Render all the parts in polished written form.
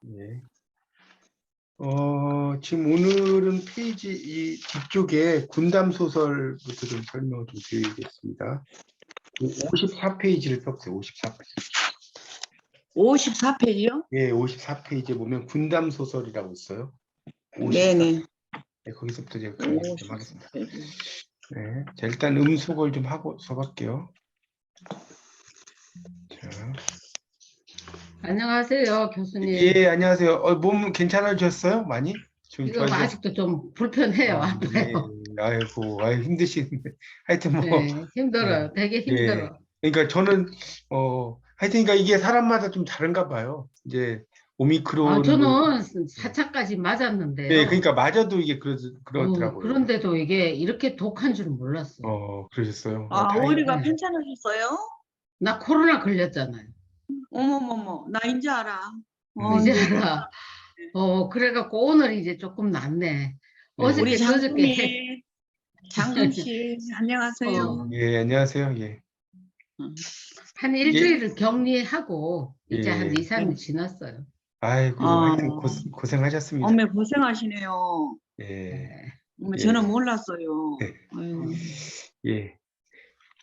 네. 지금 오늘은 페이지 이 뒤쪽에 군담 소설부터 좀 설명을 좀 드리겠습니다. 54페이지를 펴보세요. 54페이지. 54페이지요? 예, 54페이지에 보면 군담 소설이라고 있어요. 54. 네네. 네, 거기서부터 제가 강의 좀 하겠습니다. 54페이지. 네, 자, 일단 음속을 좀 하고 써볼게요. 자. 안녕하세요, 교수님. 예, 안녕하세요. 몸 괜찮아졌어요? 많이? 지금 아직도 좀 불편해요. 아파요. 예, 아이고, 힘드시는데. 하여튼 뭐. 네, 힘들어요. 되게 힘들어. 예. 그러니까 저는, 하여튼, 그러니까 이게 사람마다 좀 다른가 봐요. 이제, 오미크론. 저는 4차까지 맞았는데요. 예, 그러니까 맞아도 이게 그렇더라고요. 그런데도 이게 이렇게 독한 줄은 몰랐어요. 그러셨어요. 어디가 네. 괜찮으셨어요? 나 코로나 걸렸잖아요. 어머머머, 나 이제 알아. 이제 알아. 그래갖고 오늘 이제 조금 낫네. 어저께, 우리 그저께. 장군 씨, 안녕하세요. 예, 안녕하세요. 예. 한 일주일을 격리하고 이제 한 2, 3일 지났어요. 아이고, 하여튼 고생하셨습니다. 어메, 고생하시네요. 예. 네. 어메, 예. 저는 몰랐어요. 네. 아유. 예.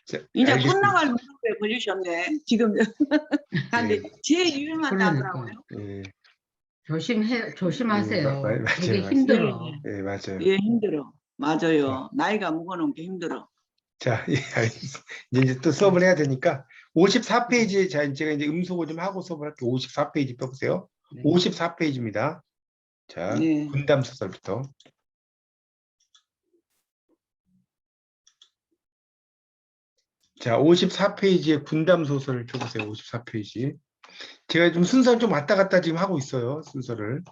자, 이제 알겠습니다. 못 나갈 무렵에 걸리셨네. 지금. 근데 제일 유명하다 하더라고요. 예. 조심하세요. 맞아요. 되게 맞아요. 힘들어. 예, 맞아요. 예, 힘들어. 맞아요. 나이가 먹어놓은 게 힘들어. 자, 예, 알겠습니다. 이제 또 수업을 해야 되니까 54페이지, 자, 제가 이제 음소거 좀 하고 수업을 할게요. 54페이지 펴보세요. 네. 54페이지입니다. 자, 네. 군담 소설부터. 자, 54페이지에 군담 소설을 펴보세요. 54페이지. 제가 좀 순서를 좀 왔다 갔다 지금 하고 있어요. 순서를.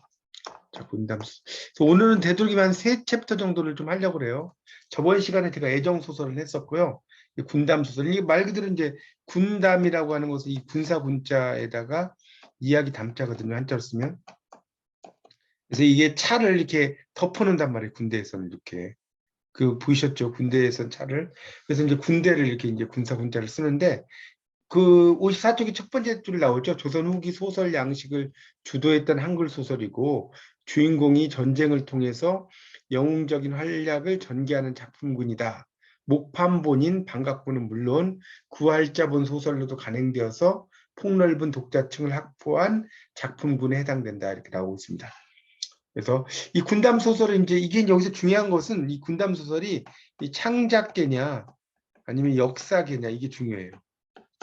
자, 군담 소설. 그래서 오늘은 되도록이면 한 3챕터 정도를 좀 하려고 그래요. 저번 시간에 제가 애정 소설을 했었고요. 이 군담 소설. 이게 말 그대로 이제 군담이라고 하는 것은 이 군사 군자에다가 이야기 담자거든요. 한자로 쓰면. 그래서 이게 차를 이렇게 덮어놓는단 말이에요. 군대에서는 이렇게. 보이셨죠? 군대에서는 차를. 그래서 이제 군대를 이렇게 이제 군사 군자를 쓰는데 그 54쪽에 첫 번째 줄이 나오죠. 조선 후기 소설 양식을 주도했던 한글 소설이고 주인공이 전쟁을 통해서 영웅적인 활약을 전개하는 작품군이다. 목판본인 반각본은 물론 구활자본 소설로도 간행되어서 폭넓은 독자층을 확보한 작품군에 해당된다. 이렇게 나오고 있습니다. 그래서 이 군담 소설은 이게 여기서 중요한 것은 이 군담 소설이 이 창작계냐 아니면 역사계냐 이게 중요해요.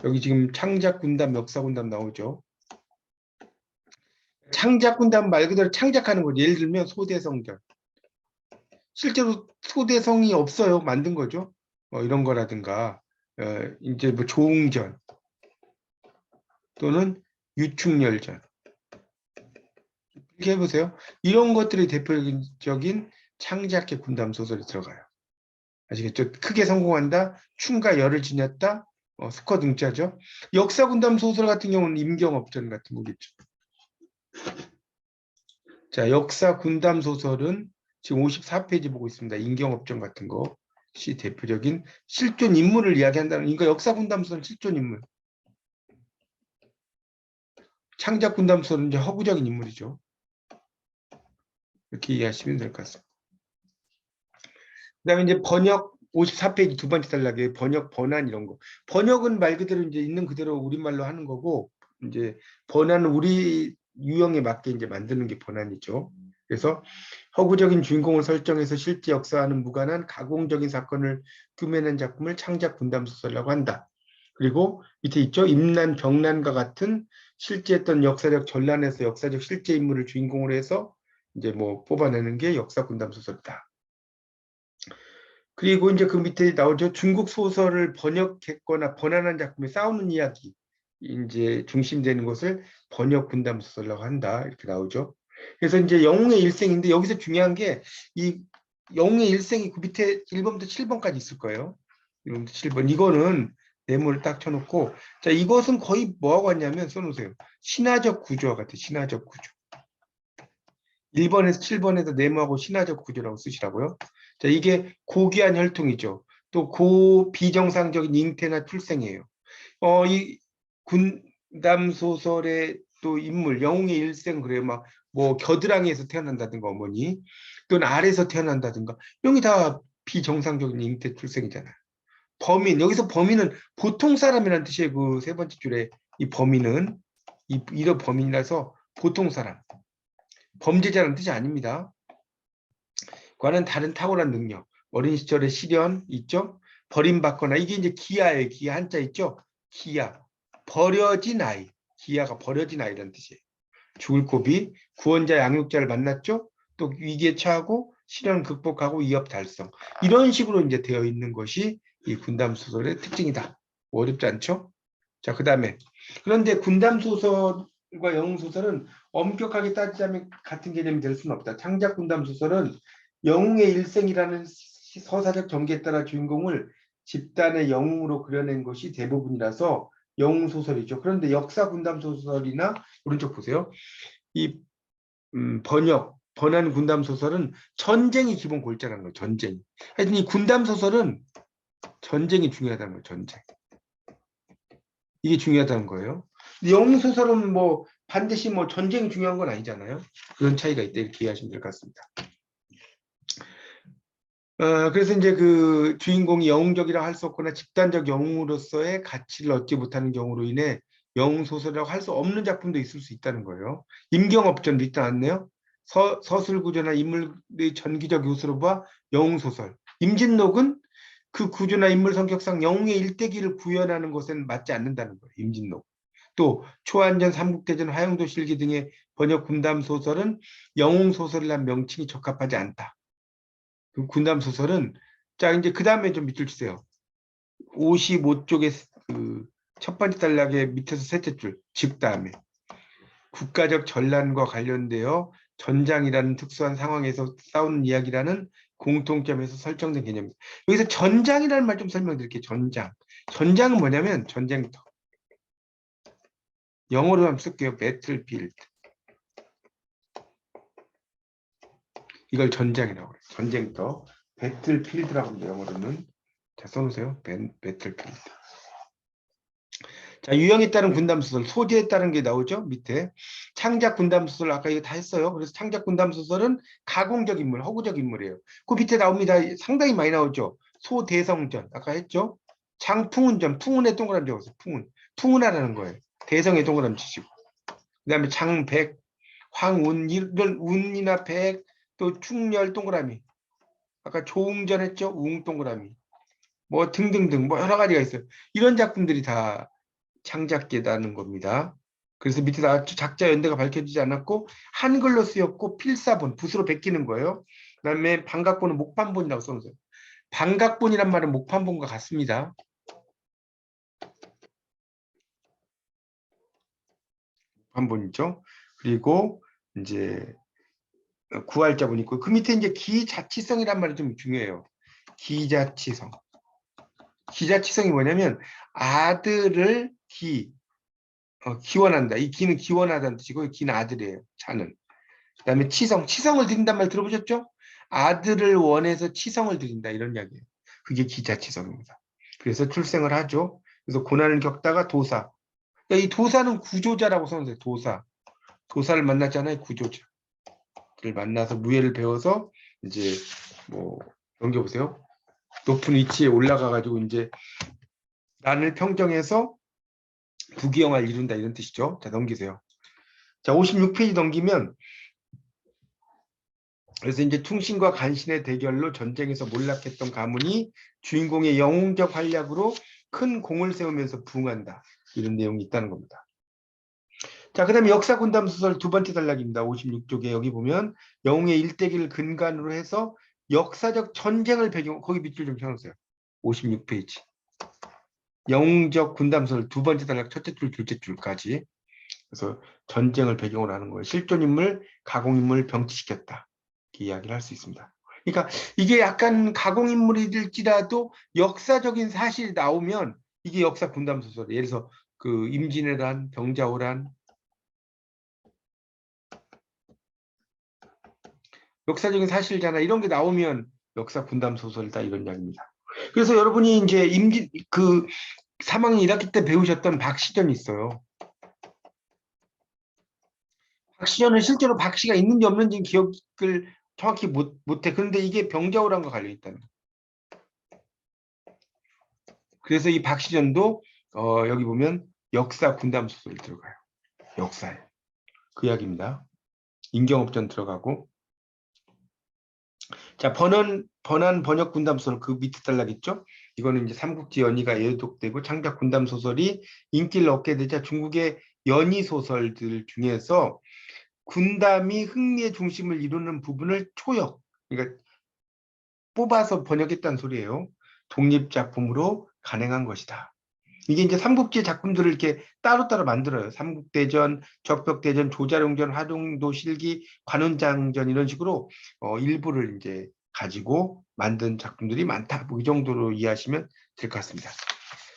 여기 지금 창작군담, 역사군담 나오죠. 창작군담 말 그대로 창작하는 거죠. 예를 들면 소대성전. 실제로 소대성이 없어요. 만든 거죠. 이런 거라든가 이제 뭐 조웅전 또는 유충열전. 이렇게 해보세요. 이런 것들이 대표적인 창작계 군담 소설이 들어가요. 아시겠죠? 크게 성공한다, 춤과 열을 지녔다, 수컷 등자죠. 역사 군담 소설 같은 경우는 임경업전 같은 거겠죠. 자, 역사 군담 소설은 지금 54페이지 보고 있습니다. 임경업전 같은 것이 대표적인 실존 인물을 이야기한다는, 그러니까 역사 군담 소설은 실존 인물. 창작 군담 소설은 이제 허구적인 인물이죠. 이렇게 이해하시면 될 것 같습니다. 그 다음에 이제 번역 54페이지 두 번째 단락에 번역, 번안 이런 거. 번역은 말 그대로 이제 있는 그대로 우리말로 하는 거고, 이제 번안은 우리 유형에 맞게 이제 만드는 게 번안이죠. 그래서 허구적인 주인공을 설정해서 실제 역사와는 무관한 가공적인 사건을 꿰매낸 작품을 창작 군담 소설이라고 한다. 그리고 밑에 있죠. 임난, 병난과 같은 실제 했던 역사적 전란에서 역사적 실제 인물을 주인공으로 해서 이제 뭐 뽑아내는 게 역사 군담 소설이다. 그리고 이제 그 밑에 나오죠. 중국 소설을 번역했거나 번안한 작품에 싸우는 이야기 이제 중심되는 것을 번역 군담 소설이라고 한다. 이렇게 나오죠. 그래서 이제 영웅의 일생인데 여기서 중요한 게 이 영웅의 일생이 그 밑에 1번부터 7번까지 있을 거예요. 1번부터 7번. 이거는 네모를 딱 쳐놓고 자 이것은 거의 뭐하고 왔냐면 써놓으세요. 신화적 구조와 같아요. 신화적 구조. 1번에서 7번에서 네모하고 신화적 구조라고 쓰시라고요. 자, 이게 고귀한 혈통이죠. 또 비정상적인 잉태나 출생이에요. 군담 소설의 또 인물, 영웅의 일생 그래요. 막 뭐 겨드랑이에서 태어난다든가 어머니, 또는 알에서 태어난다든가 이런 게 다 비정상적인 잉태 출생이잖아요. 범인, 여기서 범인은 보통 사람이라는 뜻이에요. 그 세 번째 줄에 이 범인은 이런 범인이라서 보통 사람, 범죄자라는 뜻이 아닙니다. 과는 다른 탁월한 능력, 어린 시절의 시련 있죠? 버림받거나 이게 이제 기아예요. 기아 한자 있죠? 기아, 버려진 아이, 기아가 버려진 아이라는 뜻이에요. 죽을 고비, 구원자 양육자를 만났죠? 또 위기에 처하고 시련을 극복하고 위협 달성. 이런 식으로 이제 되어 있는 것이 이 군담 소설의 특징이다. 어렵지 않죠? 자, 그다음에 그런데 군담 소설과 영웅 소설은 엄격하게 따지자면 같은 개념이 될 수는 없다. 창작 군담 소설은 영웅의 일생이라는 서사적 전개에 따라 주인공을 집단의 영웅으로 그려낸 것이 대부분이라서 영웅 소설이죠. 그런데 역사 군담 소설이나 오른쪽 보세요. 이 번안 군담 소설은 전쟁이 기본 골자라는 거예요. 전쟁. 하여튼 이 군담 소설은 전쟁이 중요하다는 거예요. 전쟁. 이게 중요하다는 거예요. 영웅 소설은 뭐 반드시 뭐 전쟁이 중요한 건 아니잖아요. 그런 차이가 있다 이렇게 이해하시면 될 것 같습니다. 그래서 이제 그 주인공이 영웅적이라 할 수 없거나 집단적 영웅으로서의 가치를 얻지 못하는 경우로 인해 영웅 소설이라고 할 수 없는 작품도 있을 수 있다는 거예요. 임경업전 밑에 나왔네요. 서술 구조나 인물의 전기적 요소로 봐 영웅 소설. 임진록은 그 구조나 인물 성격상 영웅의 일대기를 구현하는 것은 맞지 않는다는 거예요. 임진록. 또 초안전, 삼국대전, 화영도실기 등의 번역 군담 소설은 영웅 소설이란 명칭이 적합하지 않다. 그 군담 소설은 자 이제 그 다음에 좀 밑줄 치세요. 55쪽의 그 첫 번째 단락의 밑에서 셋째 줄, 즉 다음에 국가적 전란과 관련되어 전장이라는 특수한 상황에서 싸우는 이야기라는 공통점에서 설정된 개념입니다. 여기서 전장이라는 말 좀 설명드릴게요. 전장. 전장은 뭐냐면 전쟁터. 영어로 한번 쓸게요. 배틀필드. 이걸 전장이라고 그래요. 전쟁터. 배틀필드라고 합니다. 영어로는. 자, 써놓으세요. 배틀필드. 자, 유형에 따른 군담소설, 소재에 따른 게 나오죠? 밑에. 창작 군담소설, 아까 이거 다 했어요. 그래서 창작 군담소설은 가공적 인물, 허구적 인물이에요. 그 밑에 나옵니다. 상당히 많이 나오죠? 소대성전, 아까 했죠? 장풍운전, 풍운의 동그라미 적었어요. 풍운. 풍운하라는 거예요. 대성의 동그라미 치시고. 그 다음에 장백, 황운, 이런 운이나 백, 또 충렬 동그라미. 아까 조웅전 했죠? 웅 동그라미. 뭐 등등등, 뭐 여러 가지가 있어요. 이런 작품들이 다 창작계다는 겁니다. 그래서 밑에 나왔죠. 작자 연대가 밝혀지지 않았고 한글로 쓰였고 필사본, 붓으로 베끼는 거예요. 그 다음에 반각본은 목판본이라고 써놓으세요. 반각본이란 말은 목판본과 같습니다. 목판본이죠. 그리고 이제 구활자본 있고 그 밑에 이제 기자치성이란 말이 좀 중요해요. 기자치성. 기자치성이 뭐냐면 아들을 기원한다. 이 기는 기원하다는 뜻이고 기는 아들이에요. 자는. 그 다음에 치성. 치성을 드린단 말 들어보셨죠? 아들을 원해서 치성을 드린다. 이런 이야기예요. 그게 기자치성입니다. 그래서 출생을 하죠. 그래서 고난을 겪다가 도사. 그러니까 이 도사는 구조자라고 써놓으세요. 도사. 도사를 만났잖아요. 구조자를 만나서 무예를 배워서 이제 뭐 넘겨보세요. 높은 위치에 올라가가지고 이제 난을 평정해서 부귀영화를 이룬다 이런 뜻이죠. 자, 넘기세요. 자, 56페이지 넘기면 그래서 이제 충신과 간신의 대결로 전쟁에서 몰락했던 가문이 주인공의 영웅적 활약으로 큰 공을 세우면서 부흥한다. 이런 내용이 있다는 겁니다. 자, 그 다음에 역사 군담 소설 두 번째 단락입니다. 56쪽에 여기 보면 영웅의 일대기를 근간으로 해서 역사적 전쟁을 배경, 거기 밑줄 좀 쳐놓으세요. 56페이지. 영웅적 군담 소설 두 번째 단락 첫째 줄, 둘째 줄까지. 그래서 전쟁을 배경으로 하는 거예요. 실존인물, 가공인물 병치시켰다. 이렇게 이야기를 할 수 있습니다. 그러니까 이게 약간 가공인물일지라도 역사적인 사실이 나오면 이게 역사 군담 소설. 예를 들어서 그 임진왜란, 병자호란, 역사적인 사실이잖아. 이런 게 나오면 역사 군담 소설이다 이런 이야기입니다. 그래서 여러분이 이제 그 3학년 1학기 때 배우셨던 박시전이 있어요. 박시전은 실제로 박씨가 있는지 없는지 기억을 정확히 못해. 그런데 이게 병자호란과 관련이 있다는 거예요. 그래서 이 박시전도 여기 보면 역사 군담 소설이 들어가요. 역사에. 그 이야기입니다. 임경업전 들어가고. 자, 번안 번역 군담 소설 그 밑에 단락 있죠? 이거는 이제 삼국지 연의가 예독되고 창작 군담 소설이 인기를 얻게 되자 중국의 연의 소설들 중에서 군담이 흥미의 중심을 이루는 부분을 초역, 그러니까 뽑아서 번역했다는 소리예요. 독립작품으로 간행한 것이다. 이게 이제 삼국지 작품들을 이렇게 따로따로 만들어요. 삼국대전, 적벽대전, 조자룡전, 화동도 실기, 관운장전 이런 식으로 일부를 이제 가지고 만든 작품들이 많다. 뭐 이 정도로 이해하시면 될 것 같습니다.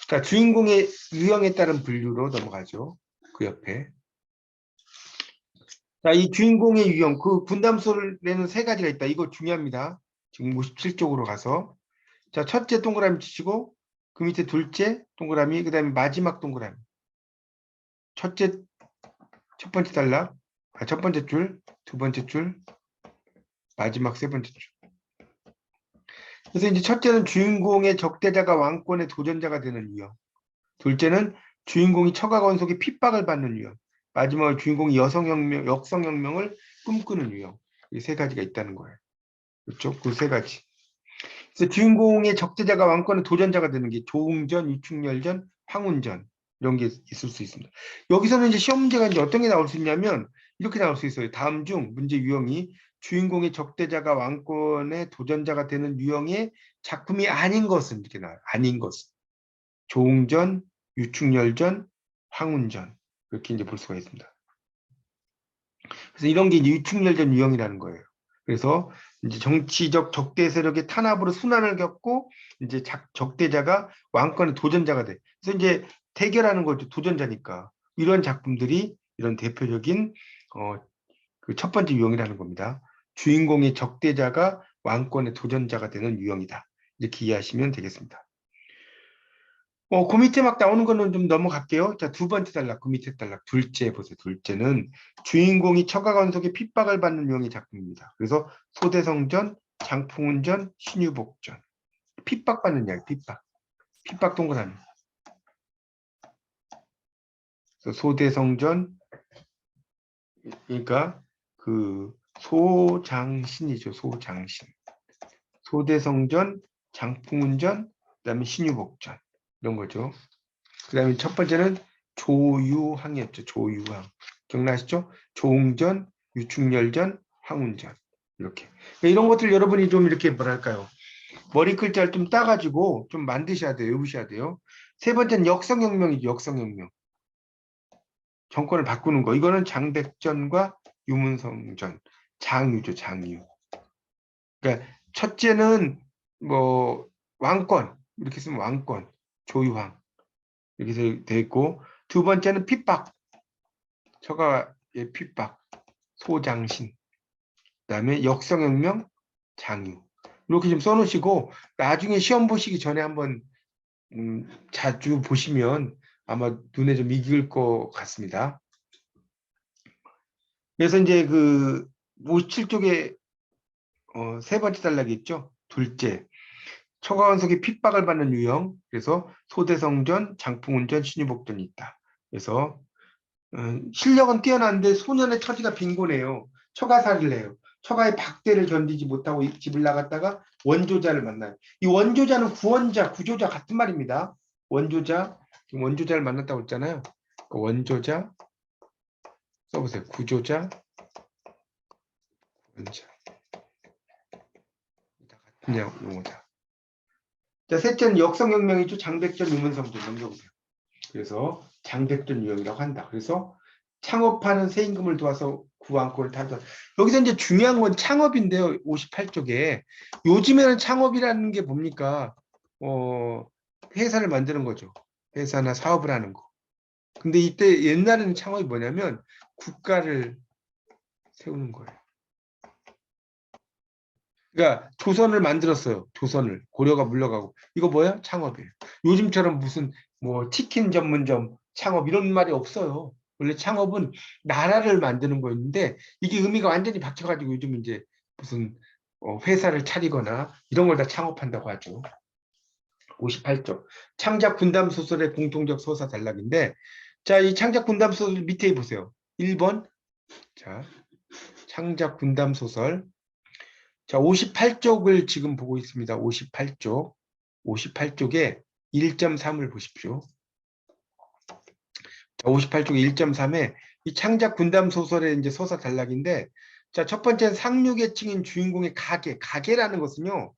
자, 주인공의 유형에 따른 분류로 넘어가죠. 그 옆에. 자, 이 주인공의 유형, 그 군담소설에는 세 가지가 있다. 이거 중요합니다. 지금 57쪽으로 가서. 자, 첫째 동그라미 치시고, 그 밑에 둘째 동그라미, 그 다음에 마지막 동그라미. 첫 번째 단락, 첫 번째 줄, 두 번째 줄, 마지막 세 번째 줄. 그래서 이제 첫째는 주인공의 적대자가 왕권의 도전자가 되는 유형. 둘째는 주인공이 처가 권속의 핍박을 받는 유형. 마지막으로 주인공이 역성혁명을 꿈꾸는 유형. 이 세 가지가 있다는 거예요. 그렇죠? 그 세 가지. 그래서 주인공의 적대자가 왕권의 도전자가 되는 게 조응전, 유충렬전, 황운전 이런 게 있을 수 있습니다. 여기서는 이제 시험 문제가 이제 어떤 게 나올 수 있냐면 이렇게 나올 수 있어요. 다음 중 문제 유형이 주인공의 적대자가 왕권의 도전자가 되는 유형의 작품이 아닌 것은 이렇게 나와요. 아닌 것은. 조응전, 유충렬전, 황운전 이렇게 이제 볼 수가 있습니다. 그래서 이런 게 이제 유충렬전 유형이라는 거예요. 그래서 이제 정치적 적대 세력의 탄압으로 순환을 겪고 이제 적대자가 왕권의 도전자가 돼. 그래서 이제 대결하는 거죠. 도전자니까. 이런 작품들이 이런 대표적인 그 첫 번째 유형이라는 겁니다. 주인공의 적대자가 왕권의 도전자가 되는 유형이다. 이렇게 이해하시면 되겠습니다. 그 밑에 막 나오는 거는 좀 넘어갈게요. 자, 두 번째 단락, 그 밑에 단락, 둘째 보세요. 둘째는 주인공이 처가 권속의 핍박을 받는 유형의 작품입니다. 그래서 소대성전, 장풍운전, 신유복전. 핍박받는 이야기, 핍박. 핍박 동그라미. 그래서 소대성전, 그러니까 그 소장신이죠, 소장신. 소대성전, 장풍운전, 그다음에 신유복전. 이런 거죠. 그 다음에 첫 번째는 조유항이었죠. 조유항. 기억나시죠? 조응전, 유충렬전, 황운전. 이렇게. 이런 것들 여러분이 좀 이렇게 뭐랄까요. 머리 글자를 좀 따가지고 좀 만드셔야 돼요. 외우셔야 돼요. 세 번째는 역성혁명이죠. 역성혁명. 정권을 바꾸는 거. 이거는 장백전과 유문성전. 장유죠. 장유. 그러니까 첫째는 뭐 왕권. 이렇게 쓰면 왕권. 조유항. 이렇게 되어 있고 두 번째는 핍박, 처가의 핍박, 소장신, 그다음에 역성혁명, 장유 이렇게 좀 써놓으시고 나중에 시험 보시기 전에 한번 자주 보시면 아마 눈에 좀 익을 것 같습니다. 그래서 이제 그 57쪽에 세 번째 단락이 있죠. 둘째, 처가원석이 핍박을 받는 유형. 그래서 소대성전, 장풍운전, 신유복전이 있다. 그래서 실력은 뛰어난데 소년의 처지가 빈곤해요. 처가살이를 해요. 처가의 박대를 견디지 못하고 집을 나갔다가 원조자를 만나요. 이 원조자는 구원자, 구조자 같은 말입니다. 원조자, 지금 원조자를 만났다고 했잖아요. 원조자 써보세요. 구조자, 원자. 같은 용어다. 자, 셋째는 역성혁명이죠. 장백전, 유문성전 넘겨보세요. 그래서 장백전 유형이라고 한다. 그래서 창업하는 세임금을 도와서 구왕권을 타다. 여기서 이제 중요한 건 창업인데요. 58쪽에 요즘에는 창업이라는 게 뭡니까? 회사를 만드는 거죠. 회사나 사업을 하는 거. 근데 이때 옛날에는 창업이 뭐냐면 국가를 세우는 거예요. 그러니까 조선을 만들었어요. 조선을 고려가 물러가고 이거 뭐야? 창업이에요. 요즘처럼 무슨 뭐 치킨 전문점 창업 이런 말이 없어요. 원래 창업은 나라를 만드는 거였는데 이게 의미가 완전히 바뀌어가지고 요즘 이제 무슨 회사를 차리거나 이런 걸 다 창업한다고 하죠. 58쪽. 창작 군담 소설의 공통적 서사 단락인데, 자, 이 창작 군담 소설 밑에 보세요. 1번. 자, 창작 군담 소설. 자, 58쪽을 지금 보고 있습니다. 58쪽. 58쪽에 1.3을 보십시오. 자, 58쪽 1.3에 이 창작 군담 소설의 이제 서사 단락인데, 자, 첫 번째는 상류계층인 주인공의 가게라는 것은요,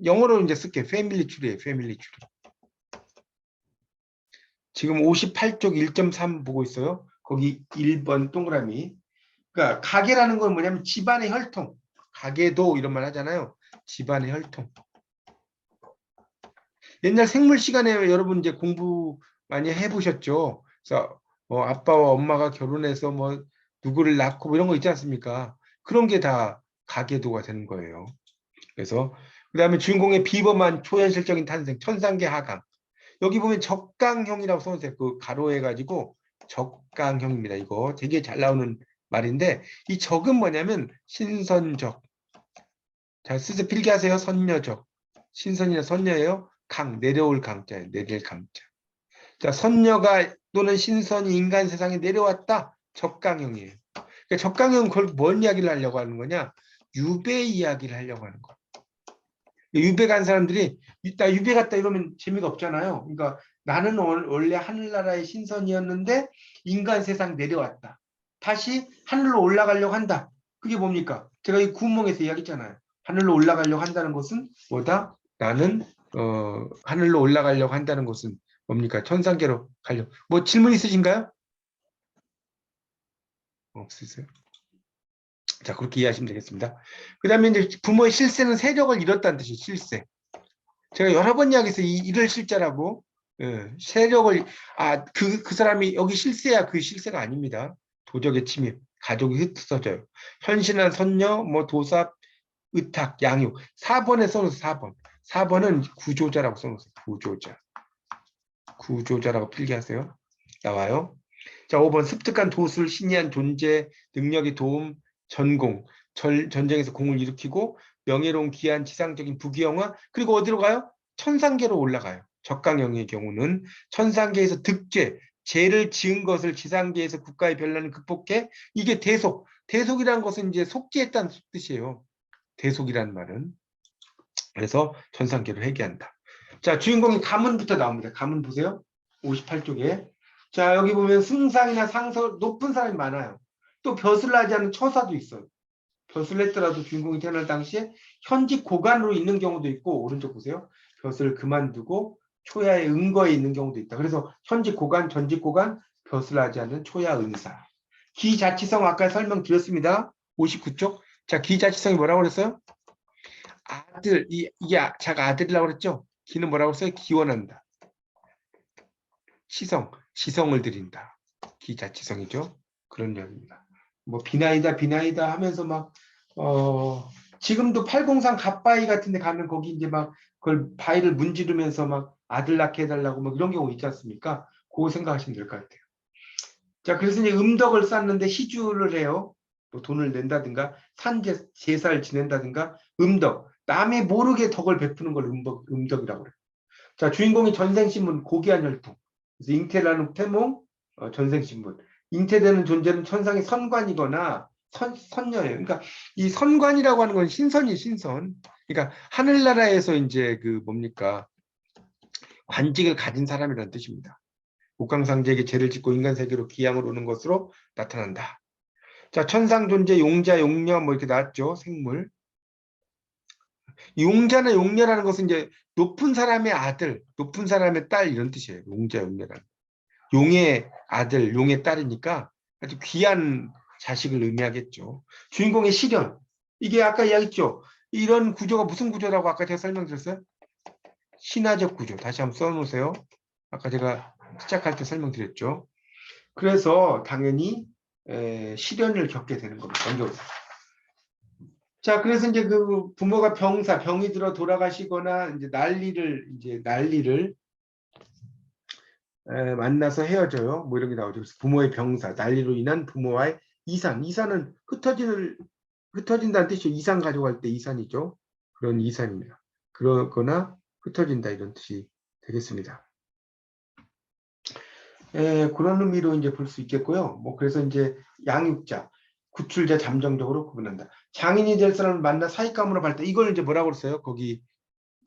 영어로 이제 쓸게 패밀리 트리예요. 패밀리 트리. 지금 58쪽 1.3 보고 있어요. 거기 1번 동그라미. 그러니까 가게라는 건 뭐냐면 집안의 혈통. 가게도 이런 말 하잖아요. 집안의 혈통. 옛날 생물 시간에 여러분 이제 공부 많이 해보셨죠. 그래서 아빠와 엄마가 결혼해서 뭐 누구를 낳고 뭐 이런 거 있지 않습니까? 그런 게 다 가계도가 되는 거예요. 그래서 그다음에 주인공의 비범한 초현실적인 탄생, 천상계 하강. 여기 보면 적강형이라고 써놓으세요. 그 가로해가지고 적강형입니다. 이거 되게 잘 나오는 말인데 이 적은 뭐냐면 신선적. 자, 쓰세 필기하세요. 선녀적. 신선이나 선녀예요. 강, 내려올 강자예요. 내릴 강자. 자, 선녀가 또는 신선이 인간 세상에 내려왔다. 적강형이에요. 그러니까 적강형은 그걸 뭔 이야기를 하려고 하는 거냐? 유배 이야기를 하려고 하는 거예요. 유배 간 사람들이 나 유배 갔다 이러면 재미가 없잖아요. 그러니까 나는 원래 하늘나라의 신선이었는데 인간 세상 내려왔다. 다시 하늘로 올라가려고 한다. 그게 뭡니까? 제가 이 구멍에서 이야기했잖아요. 하늘로 올라가려고 한다는 것은 뭐다? 나는 하늘로 올라가려고 한다는 것은 뭡니까? 천상계로 가려고. 뭐 질문 있으신가요? 없으세요? 자, 그렇게 이해하시면 되겠습니다. 그 다음에 이제 부모의 실세는 세력을 잃었다는 뜻이에요. 실세. 제가 여러 번 이야기해서 이를 실자라고, 세력을, 그 사람이 여기 실세야 그 실세가 아닙니다. 도적의 침입, 가족이 흩어져요. 현신한 선녀, 뭐 도삽, 의탁, 양육. 4번에 써놓으세요. 4번. 4번은 구조자라고 써놓으세요. 구조자. 구조자라고 필기하세요. 나와요. 자, 5번 습득한 도술, 신이한 존재, 능력의 도움, 전공, 전쟁에서 공을 일으키고 명예로운 기한, 지상적인 부귀영화, 그리고 어디로 가요? 천상계로 올라가요. 적강형의 경우는 천상계에서 득죄, 죄를 지은 것을 지상계에서 국가의 변란을 극복해. 이게 대속. 대속이라는 것은 이제 속죄했다는 뜻이에요. 대속이라는 말은. 그래서 천상계로 회귀한다. 자, 주인공이 가문부터 나옵니다. 가문 보세요. 58쪽에. 자, 여기 보면 승상이나 상서 높은 사람이 많아요. 또 벼슬 나지 않은 처사도 있어요. 벼슬 했더라도 주인공이 태어날 당시에 현직 고관으로 있는 경우도 있고, 오른쪽 보세요. 벼슬을 그만두고 초야의 은거에 있는 경우도 있다. 그래서 현직 고관, 전직 고관, 벼슬 하지 않은 초야 은사. 기자치성 아까 설명드렸습니다. 59쪽. 자, 기자치성이 뭐라고 그랬어요? 아들, 이게 자가 아들이라고 그랬죠? 기는 뭐라고 했어요? 기원한다. 치성, 지성을 드린다. 기자치성이죠. 그런 이야기입니다. 뭐 비나이다 하면서 막 지금도 803 갓바위 같은 데 가면 거기 이제 막 그걸 바위를 문지르면서 막 아들 낳게 해달라고 막 이런 경우 있지 않습니까? 그거 생각하시면 될 것 같아요. 자, 그래서 이제 음덕을 쌓는데 희주를 해요. 뭐 돈을 낸다든가 제사를 지낸다든가 음덕. 남이 모르게 덕을 베푸는 걸 음덕이라고 그래요. 자, 주인공이 전생신문 고귀한 혈통. 그래서 잉태라는 태몽, 전생신문. 잉태되는 존재는 천상의 선관이거나 선녀예요. 그러니까 이 선관이라고 하는 건 신선이 신선. 그러니까 하늘나라에서 이제 그 뭡니까 관직을 가진 사람이라는 뜻입니다. 국강상제에게 죄를 짓고 인간 세계로 기양을 오는 것으로 나타난다. 자, 천상 존재, 용자, 용녀 뭐 이렇게 나왔죠. 생물. 용자나 용녀라는 것은 이제 높은 사람의 아들, 높은 사람의 딸 이런 뜻이에요. 용자, 용녀라는. 용의 아들, 용의 딸이니까 아주 귀한 자식을 의미하겠죠. 주인공의 시련. 이게 아까 이야기했죠. 이런 구조가 무슨 구조라고 아까 제가 설명드렸어요? 신화적 구조. 다시 한번 써놓으세요. 아까 제가 시작할 때 설명드렸죠. 그래서 당연히 시련을 겪게 되는 겁니다. 자, 그래서 이제 그 부모가 병이 들어 돌아가시거나 이제 난리를 만나서 헤어져요. 뭐 이런 게 나오죠. 그래서 부모의 병사, 난리로 인한 부모와의 이산. 이산은 흩어진다는 뜻이죠. 이산 가져갈 때 이산이죠. 그런 이산입니다. 그러거나 흩어진다 이런 뜻이 되겠습니다. 그런 의미로 이제 볼 수 있겠고요. 뭐 그래서 이제 양육자, 구출자 잠정적으로 구분한다. 장인이 될 사람을 만나 사익감으로 발달. 이걸 이제 뭐라고 그랬어요? 거기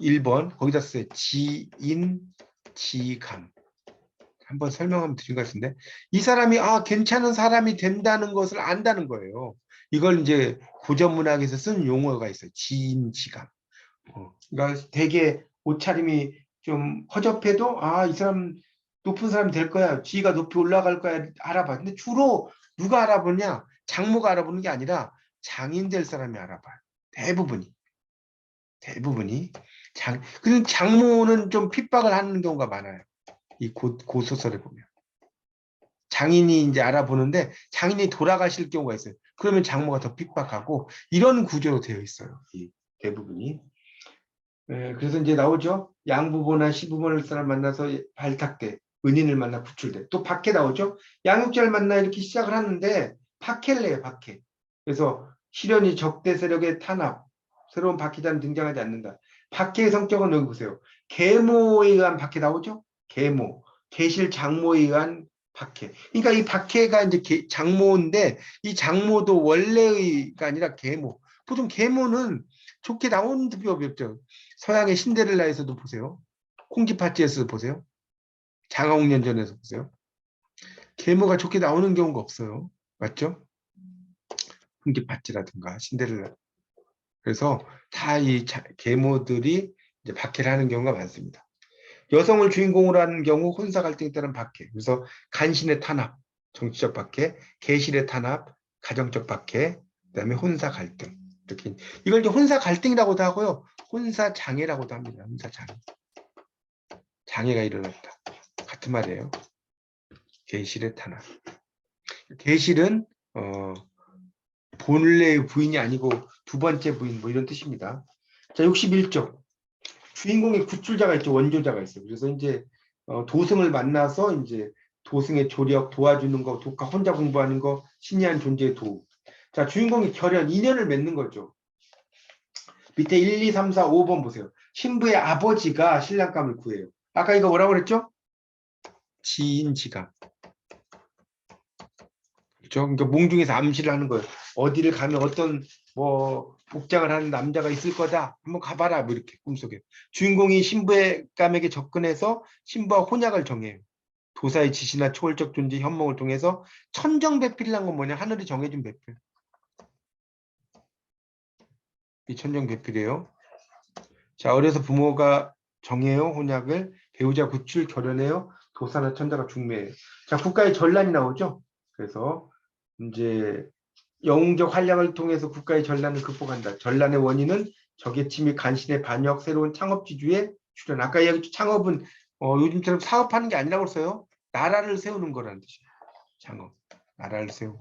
1번 거기다 써요. 지인, 지감. 한번 설명하면 드린 것 같은데 이 사람이 괜찮은 사람이 된다는 것을 안다는 거예요. 이걸 이제 고전문학에서 쓴 용어가 있어요. 지인, 지감. 그러니까 되게 옷차림이 좀 허접해도 이 사람 높은 사람이 될 거야. 지위가 높이 올라갈 거야. 알아봐. 근데 주로 누가 알아보냐? 장모가 알아보는 게 아니라 장인 될 사람이 알아봐요. 대부분이. 그리고 장모는 좀 핍박을 하는 경우가 많아요. 이 고소설에 보면. 장인이 이제 알아보는데 장인이 돌아가실 경우가 있어요. 그러면 장모가 더 핍박하고 이런 구조로 되어 있어요. 이 대부분이. 그래서 이제 나오죠. 양부모나 시부모를 사람 만나서 발탁돼 은인을 만나 구출돼. 또 박해 나오죠. 양육자를 만나 이렇게 시작을 하는데 박해를 해요. 박해. 그래서 시련이 적대 세력의 탄압. 새로운 박해자는 등장하지 않는다. 박해의 성격은 여기 보세요. 계모에 의한 박해 나오죠. 계모. 계실 장모에 의한 박해. 그러니까 이 박해가 이제 장모인데 이 장모도 원래의가 아니라 계모. 보통 계모는 좋게 나온 법이 없죠. 서양의 신데렐라에서도 보세요. 콩쥐팥쥐에서도 보세요. 장화홍련전에서 보세요. 계모가 좋게 나오는 경우가 없어요. 맞죠? 콩쥐팥쥐라든가 신데렐라. 그래서 다 이 계모들이 이제 박해를 하는 경우가 많습니다. 여성을 주인공으로 하는 경우 혼사 갈등에 따른 박해. 그래서 간신의 탄압, 정치적 박해, 계실의 탄압, 가정적 박해, 그다음에 혼사 갈등. 이렇게 이걸 이제 혼사 갈등이라고도 하고요. 혼사 장애라고도 합니다. 혼사 장애. 장애가 일어났다. 같은 말이에요. 계실의 탄압. 계실은 본래의 부인이 아니고 두 번째 부인 뭐 이런 뜻입니다. 자, 61쪽. 주인공의 구출자가 있죠. 원조자가 있어요. 그래서 이제 도승을 만나서 이제 도승의 조력 도와주는 거, 독가 혼자 공부하는 거, 신이한 존재의 도움. 자, 주인공이 결연 인연을 맺는 거죠. 밑에 1, 2, 3, 4, 5번 보세요. 신부의 아버지가 신랑감을 구해요. 아까 이거 뭐라고 그랬죠? 지인지감. 그렇죠? 그러니까 몽중에서 암시를 하는 거예요. 어디를 가면 어떤 뭐 복장을 하는 남자가 있을 거다. 한번 가봐라. 뭐 이렇게 꿈속에. 주인공이 신부의 감에게 접근해서 신부와 혼약을 정해요. 도사의 지시나 초월적 존재 현몽을 통해서 천정배필이란 건 뭐냐? 하늘이 정해준 배필. 이 천정배필이에요. 자, 어려서 부모가 정해요. 혼약을. 배우자 구출 결혼해요. 도사나 천자가 중매해요. 자, 국가의 전란이 나오죠. 그래서 이제 영웅적 활약을 통해서 국가의 전란을 극복한다. 전란의 원인은 적의 침입, 간신의 반역, 새로운 창업지주의 출현. 아까 이야기했죠. 창업은 요즘처럼 사업하는 게 아니라고 써요. 나라를 세우는 거라는 뜻이에요. 창업. 나라를 세우고.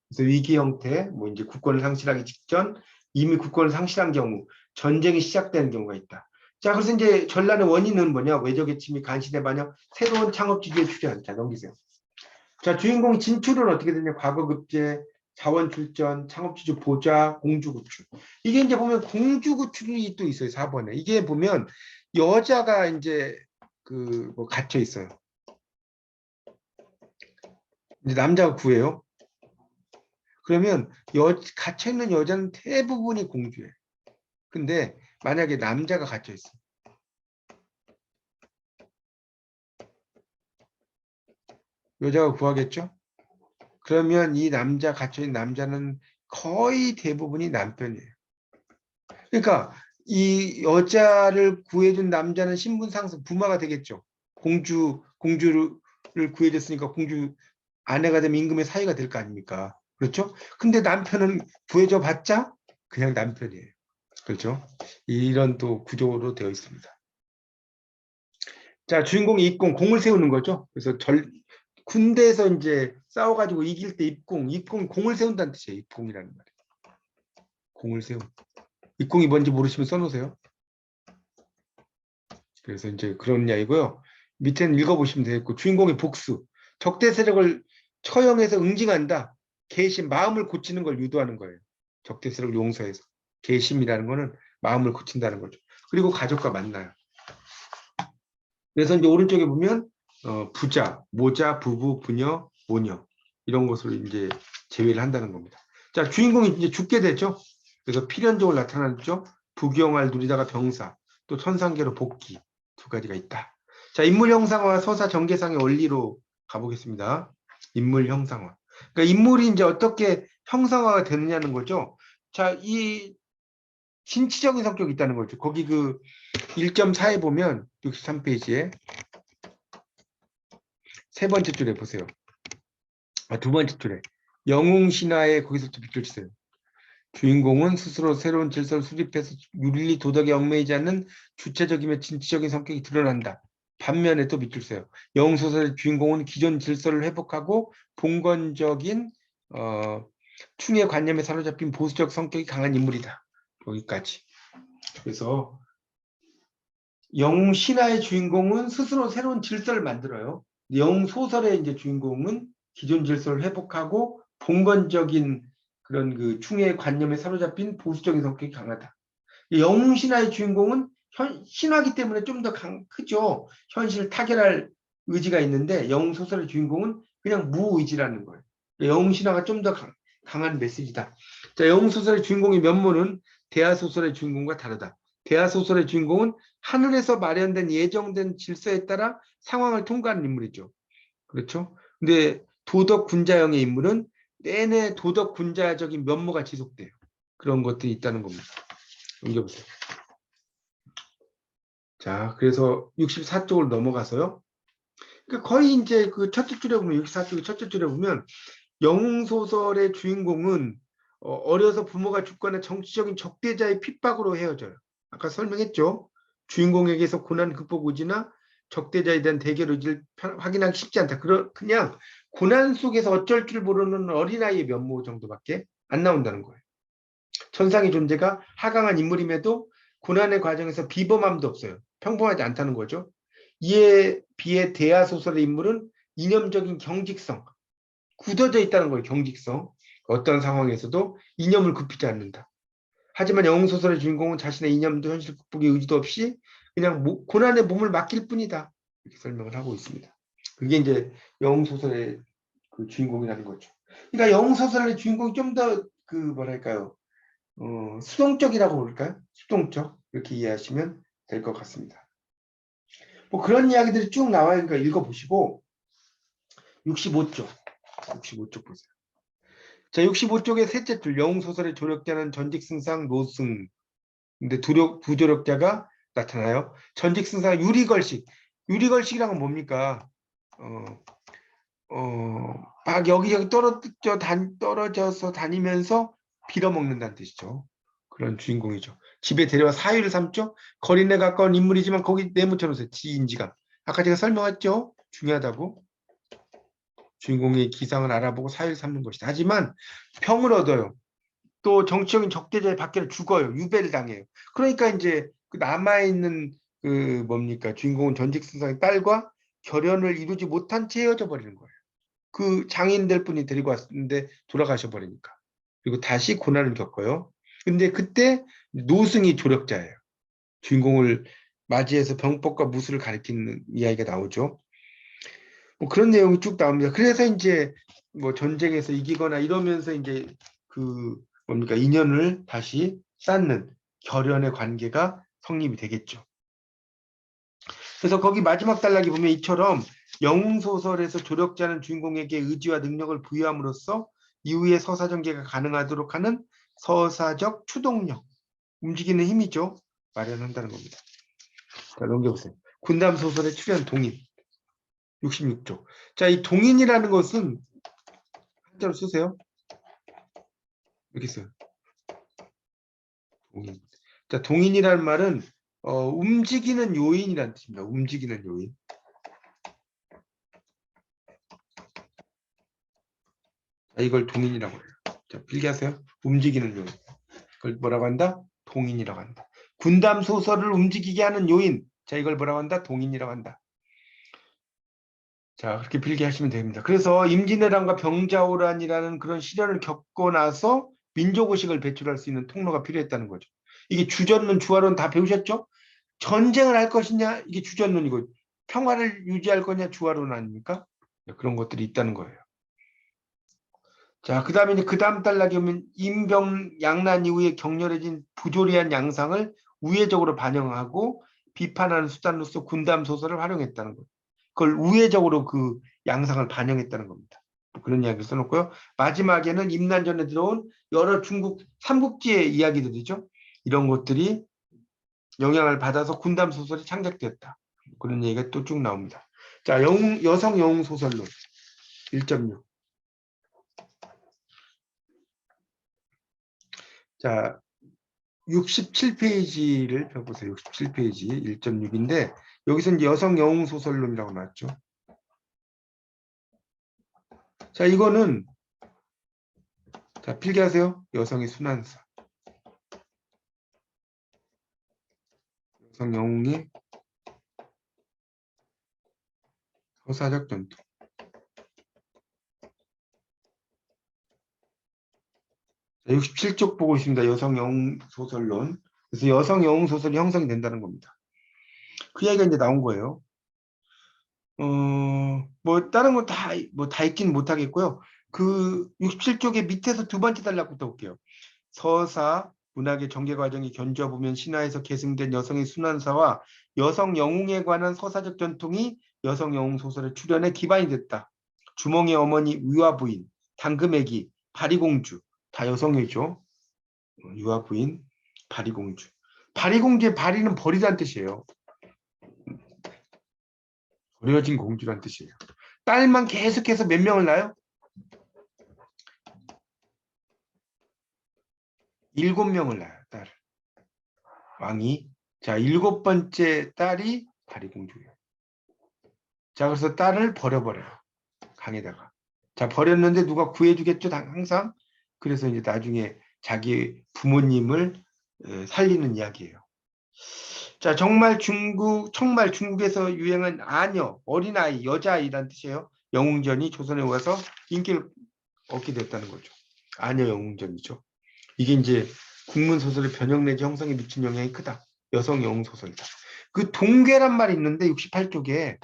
그래서 위기 형태, 뭐 이제 국권을 상실하기 직전, 이미 국권을 상실한 경우, 전쟁이 시작되는 경우가 있다. 자, 그래서 이제 전란의 원인은 뭐냐? 외적의 침입, 간신의 반역, 새로운 창업지주의 출현. 자, 넘기세요. 자, 주인공 진출은 어떻게 되냐? 과거급제, 자원출전, 창업지주 보좌, 공주구출. 이게 이제 보면 공주구출이 또 있어요. 4번에. 이게 보면 여자가 이제 뭐 갇혀 있어요. 이제 남자가 구해요. 그러면 갇혀 있는 여자는 대부분이 공주예요. 근데 만약에 남자가 갇혀 있어. 여자가 구하겠죠? 그러면 이 갇혀있는 남자는 거의 대부분이 남편이에요. 그러니까 이 여자를 구해준 남자는 신분 상승, 부마가 되겠죠. 공주를 구해줬으니까 공주 아내가 되면 임금의 사위가 될 거 아닙니까? 그렇죠? 근데 남편은 구해줘 봤자 그냥 남편이에요. 그렇죠? 이런 또 구조로 되어 있습니다. 자, 주인공이 입공, 공을 세우는 거죠. 그래서 군대에서 이제 싸워가지고 이길 때 입공, 공을 세운다는 뜻이에요. 입공이라는 말이에요. 공을 세운. 입공이 뭔지 모르시면 써놓으세요. 그래서 이제 그런 이야기고요. 밑에는 읽어보시면 되겠고, 주인공의 복수. 적대 세력을 처형해서 응징한다. 개심, 마음을 고치는 걸 유도하는 거예요. 적대 세력을 용서해서. 개심이라는 거는 마음을 고친다는 거죠. 그리고 가족과 만나요. 그래서 이제 오른쪽에 보면 부자, 모자, 부부, 부녀, 모녀 이런 것으로 이제 제외를 한다는 겁니다. 자, 주인공이 이제 죽게 되죠. 그래서 필연적으로 나타났죠. 부귀영화를 누리다가 병사, 또 천상계로 복귀 두 가지가 있다. 자, 인물 형상화, 서사 전개상의 원리로 가보겠습니다. 인물 형상화. 그러니까 인물이 이제 어떻게 형상화가 되느냐는 거죠. 자, 이 신치적인 성격이 있다는 거죠. 거기 그 1.4에 보면 63페이지에 세 번째 줄에 보세요. 두 번째 줄에 영웅신화에 거기서부터 비춰주세요. 주인공은 스스로 새로운 질서를 수립해서 윤리 도덕에 얽매이지 않는 주체적이며 진취적인 성격이 드러난다. 반면에 또 밑줄 세요. 영웅소설의 주인공은 기존 질서를 회복하고 봉건적인 충의 관념에 사로잡힌 보수적 성격이 강한 인물이다. 여기까지. 그래서 영웅신화의 주인공은 스스로 새로운 질서를 만들어요. 영웅소설의 이제 주인공은 기존 질서를 회복하고 봉건적인 그런 그 충의 관념에 사로잡힌 보수적인 성격이 강하다. 영웅신화의 주인공은 신화기 때문에 좀 더 크죠. 현실을 타결할 의지가 있는데 영웅소설의 주인공은 그냥 무의지라는 거예요. 영웅신화가 좀 더 강한 메시지다. 자, 영웅소설의 주인공의 면모는 대하소설의 주인공과 다르다. 대하소설의 주인공은 하늘에서 마련된 예정된 질서에 따라 상황을 통과하는 인물이죠. 그렇죠? 근데 도덕 군자형의 인물은 내내 도덕 군자적인 면모가 지속돼요. 그런 것들이 있다는 겁니다. 넘겨보세요. 자, 그래서 64쪽으로 넘어가서요. 그러니까 거의 이제 그 첫째 줄에 보면 64쪽의 첫째 줄에 보면 영웅소설의 주인공은 어려서 부모가 죽거나 정치적인 적대자의 핍박으로 헤어져요. 아까 설명했죠. 주인공에게서 고난 극복 의지나 적대자에 대한 대결 의지를 확인하기 쉽지 않다. 그냥 고난 속에서 어쩔 줄 모르는 어린아이의 면모 정도밖에 안 나온다는 거예요. 천상의 존재가 하강한 인물임에도 고난의 과정에서 비범함도 없어요. 평범하지 않다는 거죠. 이에 비해 대하소설의 인물은 이념적인 경직성, 굳어져 있다는 거예요. 경직성. 어떤 상황에서도 이념을 굽히지 않는다. 하지만 영웅소설의 주인공은 자신의 이념도 현실 극복의 의지도 없이 그냥 고난의 몸을 맡길 뿐이다. 이렇게 설명을 하고 있습니다. 그게 이제 영웅소설의 그 주인공이라는 거죠. 그러니까 영웅소설의 주인공이 좀 더 그 뭐랄까요. 수동적이라고 그럴까요? 수동적. 이렇게 이해하시면 될 것 같습니다. 뭐 그런 이야기들이 쭉 나와요. 그러니까 읽어보시고 65쪽 보세요. 자, 65쪽의 셋째 줄 영웅소설의 조력자는 전직승상 노승. 근데 부조력자가 나타나요. 전직승상 유리걸식. 유리걸식이란 건 뭡니까? 막 여기저기 떨어져서 다니면서 빌어먹는다는 뜻이죠. 그런 주인공이죠. 집에 데려와 사유를 삼죠. 거린에 가까운 인물이지만 거기 내묻혀놓으세요. 지인지감. 아까 제가 설명했죠. 중요하다고. 주인공의 기상을 알아보고 사유를 삼는 것이다. 하지만 평을 얻어요. 또 정치적인 적대자의 밖에는 죽어요. 유배를 당해요. 그러니까 이제 그 남아있는 그 뭡니까 주인공은 전직승상의 딸과 결연을 이루지 못한 채 헤어져 버리는 거예요. 그 장인들 분이 데리고 왔는데 돌아가셔 버리니까. 그리고 다시 고난을 겪어요. 근데 그때 노승이 조력자예요. 주인공을 맞이해서 병법과 무술을 가리키는 이야기가 나오죠. 뭐 그런 내용이 쭉 나옵니다. 그래서 이제 뭐 전쟁에서 이기거나 이러면서 이제 그 뭡니까 인연을 다시 쌓는 결연의 관계가 성립이 되겠죠. 그래서 거기 마지막 단락에 보면 이처럼 영웅소설에서 조력자는 주인공에게 의지와 능력을 부여함으로써 이후의 서사 전개가 가능하도록 하는 서사적 추동력, 움직이는 힘이죠. 마련한다는 겁니다. 자, 넘겨보세요. 군담 소설의 출연 동인 66쪽. 자, 이 동인이라는 것은 한자로 쓰세요. 이렇게 써요. 동인. 자, 동인이라는 말은 움직이는 요인이라는 뜻입니다. 움직이는 요인. 자, 이걸 동인이라고 해요. 자, 필기하세요. 움직이는 요인. 그걸 뭐라고 한다? 동인이라고 한다. 군담 소설을 움직이게 하는 요인. 자, 이걸 뭐라고 한다? 동인이라고 한다. 자, 그렇게 필기하시면 됩니다. 그래서 임진왜란과 병자호란이라는 그런 시련을 겪고 나서 민족의식을 배출할 수 있는 통로가 필요했다는 거죠. 이게 주전론, 주화론 다 배우셨죠? 전쟁을 할 것이냐? 이게 주전론이고, 평화를 유지할 거냐? 주화론 아닙니까? 그런 것들이 있다는 거예요. 자, 그 다음에 이제 그 다음 단락에 오면 임병양난 이후에 격렬해진 부조리한 양상을 우회적으로 반영하고 비판하는 수단으로서 군담 소설을 활용했다는 거예요. 그걸 우회적으로 그 양상을 반영했다는 겁니다. 그런 이야기를 써놓고요. 마지막에는 임난전에 들어온 여러 중국 삼국지의 이야기들이죠. 이런 것들이 영향을 받아서 군담 소설이 창작되었다. 그런 얘기가 또 쭉 나옵니다. 자, 여성 영웅 소설론 1.6. 자, 67페이지를 펴보세요. 67페이지 1.6인데 여기서 이제 여성 영웅 소설론이라고 나왔죠. 자, 이거는 자, 필기하세요. 여성의 순환사. 여성 영웅의 서사적 전통. 자, 67쪽 보고 있습니다. 여성 영웅 소설론. 그래서 여성 영웅 소설이 형성이 된다는 겁니다. 그 이야기가 이제 나온 거예요. 뭐 다른 거 다 읽지는 못하겠고요. 그 67쪽의 밑에서 두 번째 단락부터 볼게요. 서사, 문학의 전개 과정이 견주어보면 신화에서 계승된 여성의 순환사와 여성 영웅에 관한 서사적 전통이 여성 영웅 소설의 출현에 기반이 됐다. 주몽의 어머니 유아부인, 당금애기, 바리공주 다 여성이죠. 유아부인, 바리공주. 바리공주의 바리는 버리다는 뜻이에요. 버려진 공주란 뜻이에요. 딸만 계속해서 몇 명을 낳아요? 7명을 낳아요. 딸을. 왕이. 자, 7번째 딸이 바리공주예요. 자, 그래서 딸을 버려버려요. 강에다가. 자, 버렸는데 누가 구해주겠죠? 항상. 그래서 이제 나중에 자기 부모님을 살리는 이야기예요. 자, 정말 중국에서 유행한 아녀, 어린아이, 여자아이란 뜻이에요. 영웅전이 조선에 와서 인기를 얻게 됐다는 거죠. 아녀 영웅전이죠. 이게 이제 국문소설의 변형 내지 형성에 미친 영향이 크다. 여성 영웅 소설이다. 그 동괴란 말이 있는데 68쪽에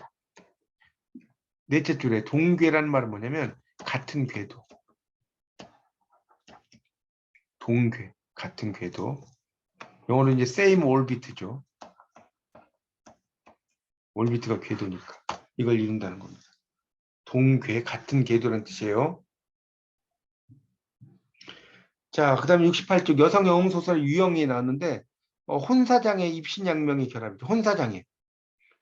넷째 줄에 동괴란 말은 뭐냐면 같은 궤도. 동괴, 같은 궤도. 영어로 이제 same orbit죠. orbi트가 궤도니까. 이걸 이룬다는 겁니다. 동괴, 같은 궤도라는 뜻이에요. 자, 그 다음에 68쪽 여성 영웅 소설 유형이 나왔는데 혼사장애, 입신양명의 결합이죠. 혼사장애.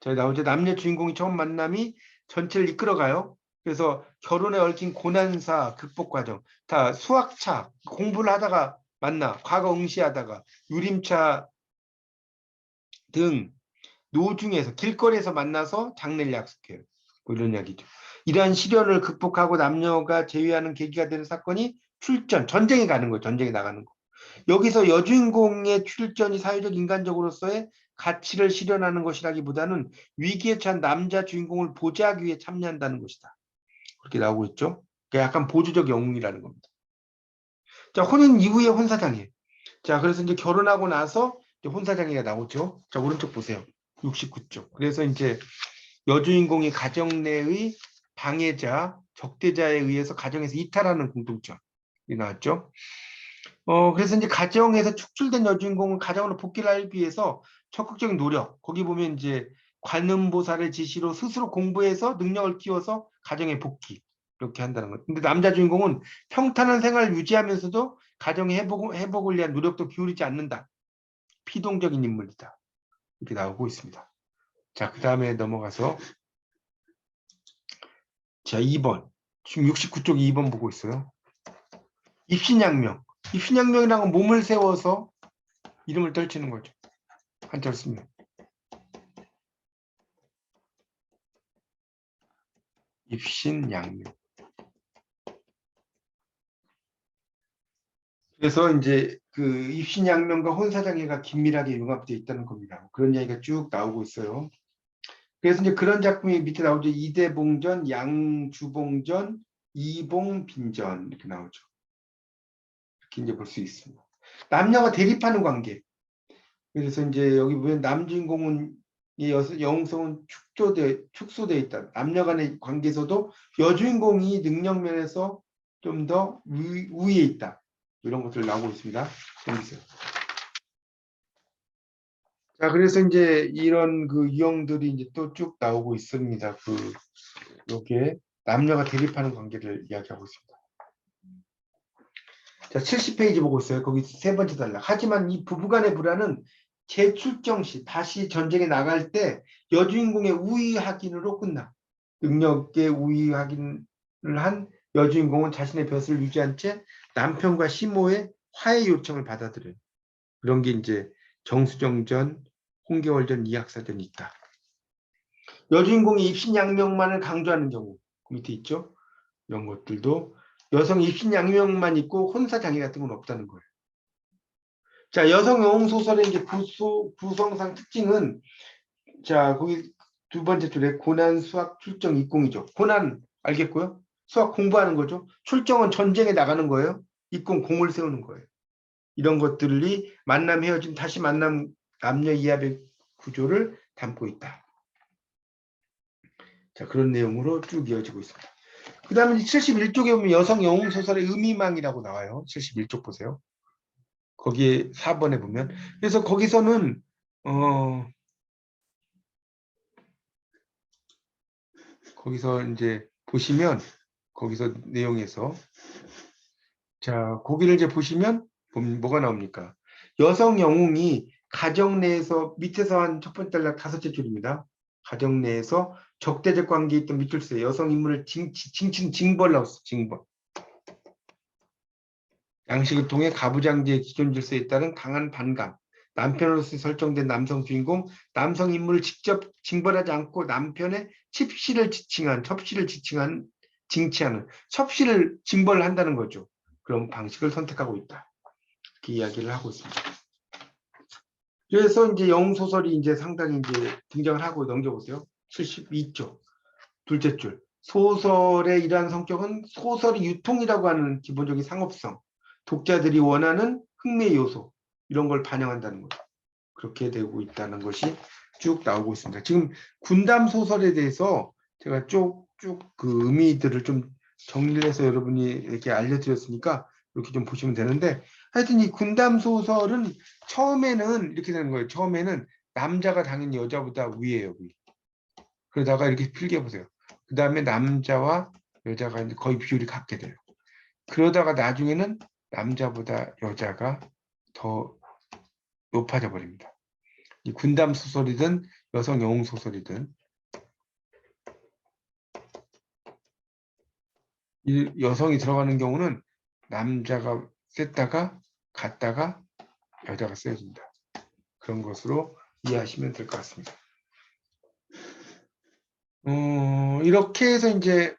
자, 나오죠. 남녀 주인공이 처음 만남이 전체를 이끌어가요. 그래서 결혼에 얽힌 고난사 극복 과정. 다 수학차, 공부를 하다가 만나, 과거 응시하다가 유림차 등 노중에서 길거리에서 만나서 장래를 약속해요. 뭐 이런 이야기죠. 이러한 시련을 극복하고 남녀가 재회하는 계기가 되는 사건이 출전, 전쟁에 가는 거예요. 전쟁에 나가는 거. 여기서 여주인공의 출전이 사회적 인간적으로서의 가치를 실현하는 것이라기보다는 위기에 처한 남자 주인공을 보좌하기 위해 참여한다는 것이다. 그렇게 나오고 있죠. 그러니까 약간 보조적 영웅이라는 겁니다. 자, 혼인 이후에 혼사장애. 자, 그래서 이제 결혼하고 나서 이제 혼사장애가 나오죠. 자, 오른쪽 보세요. 69쪽. 그래서 이제 여주인공이 가정 내의 방해자, 적대자에 의해서 가정에서 이탈하는 공통점이 나왔죠. 그래서 이제 가정에서 축출된 여주인공은 가정으로 복귀를 하기 위해서 적극적인 노력, 거기 보면 이제 관음보살의 지시로 스스로 공부해서 능력을 키워서 가정에 복귀, 이렇게 한다는 거예요. 근데 남자 주인공은 평탄한 생활을 유지하면서도 가정의 회복을 위한 노력도 기울이지 않는다. 피동적인 인물이다. 이렇게 나오고 있습니다. 자, 그 다음에 넘어가서 자, 2번. 지금 69쪽 2번 보고 있어요. 입신양명. 입신양명이라는 건 몸을 세워서 이름을 떨치는 거죠. 한자를 쓰면. 입신양명. 그래서 이제 그 입신양명과 혼사장애가 긴밀하게 융합되어 있다는 겁니다. 그런 이야기가 쭉 나오고 있어요. 그래서 이제 그런 작품이 밑에 나오죠. 이대봉전, 양주봉전, 이봉빈전 이렇게 나오죠. 이렇게 이제 볼 수 있습니다. 남녀가 대립하는 관계. 그래서 이제 여기 보면 남주인공은 이 영웅성은 축소되어 있다. 남녀 간의 관계에서도 여주인공이 능력 면에서 좀 더 우위에 있다. 이런 것들 나오고 있습니다. 보세요. 자, 그래서 이제 이런 그 유형들이 이제 또 쭉 나오고 있습니다. 요게 남녀가 대립하는 관계를 이야기하고 있습니다. 자, 70페이지 보고 있어요. 거기 세 번째 단락. 하지만 이 부부간의 불화는 재출정 시 다시 전쟁에 나갈 때 여주인공의 우위 확인으로 끝나. 능력의 우위 확인을 한 여주인공은 자신의 벼슬을 유지한 채 남편과 시모의 화해 요청을 받아들여요. 그런 게 이제 정수정전, 홍계월전, 이학사전이 있다. 여주인공이 입신양명만을 강조하는 경우, 그 밑에 있죠? 이런 것들도 여성 입신양명만 있고 혼사장애 같은 건 없다는 거예요. 자, 여성 영웅 소설의 이제 구성상 특징은, 자, 거기 두 번째 줄에 고난, 수학, 출정, 입공이죠. 고난 알겠고요. 수학 공부하는 거죠. 출정은 전쟁에 나가는 거예요. 입공 공을 세우는 거예요. 이런 것들이 만남, 헤어짐, 다시 만남, 남녀 이합의 구조를 담고 있다. 자, 그런 내용으로 쭉 이어지고 있습니다. 그 다음에 71쪽에 보면 여성 영웅 소설의 의미망이라고 나와요. 71쪽 보세요. 거기에 4번에 보면. 그래서 거기서는 거기서 이제 보시면 거기서 내용에서 자, 거기를 이제 보시면 뭐가 나옵니까? 여성 영웅이 가정 내에서 밑에서 한 첫 번째 단락 5째 줄입니다. 가정 내에서 적대적 관계에 있던 밑줄 쓰세요. 여성 인물을 징벌라고 써. 징벌. 양식을 통해 가부장제의 기존 질서에 따른 강한 반감. 남편으로서 설정된 남성 주인공, 남성 인물을 직접 징벌하지 않고 남편의 첩시를 지칭하는, 첩시를 징벌을 한다는 거죠. 그런 방식을 선택하고 있다. 이렇게 이야기를 하고 있습니다. 그래서 이제 영웅 소설이 이제 상당히 이제 등장을 하고 넘겨보세요. 72쪽 둘째 줄. 소설의 이러한 성격은 소설의 유통이라고 하는 기본적인 상업성, 독자들이 원하는 흥미 요소 이런 걸 반영한다는 거죠. 그렇게 되고 있다는 것이 쭉 나오고 있습니다. 지금 군담 소설에 대해서 제가 쭉쭉 그 의미들을 좀 정리를 해서 여러분이 이렇게 알려드렸으니까 이렇게 좀 보시면 되는데, 하여튼 이 군담 소설은 처음에는 이렇게 되는 거예요. 처음에는 남자가 당연히 여자보다 위에요. 위. 그러다가 이렇게 필기해 보세요. 그 다음에 남자와 여자가 이제 거의 비율이 같게 돼요. 그러다가 나중에는 남자보다 여자가 더 높아져 버립니다. 이 군담 소설이든 여성 영웅 소설이든 이 여성이 들어가는 경우는 남자가 셌다가 갔다가 여자가 세진다. 그런 것으로 이해하시면 될 것 같습니다. 이렇게 해서 이제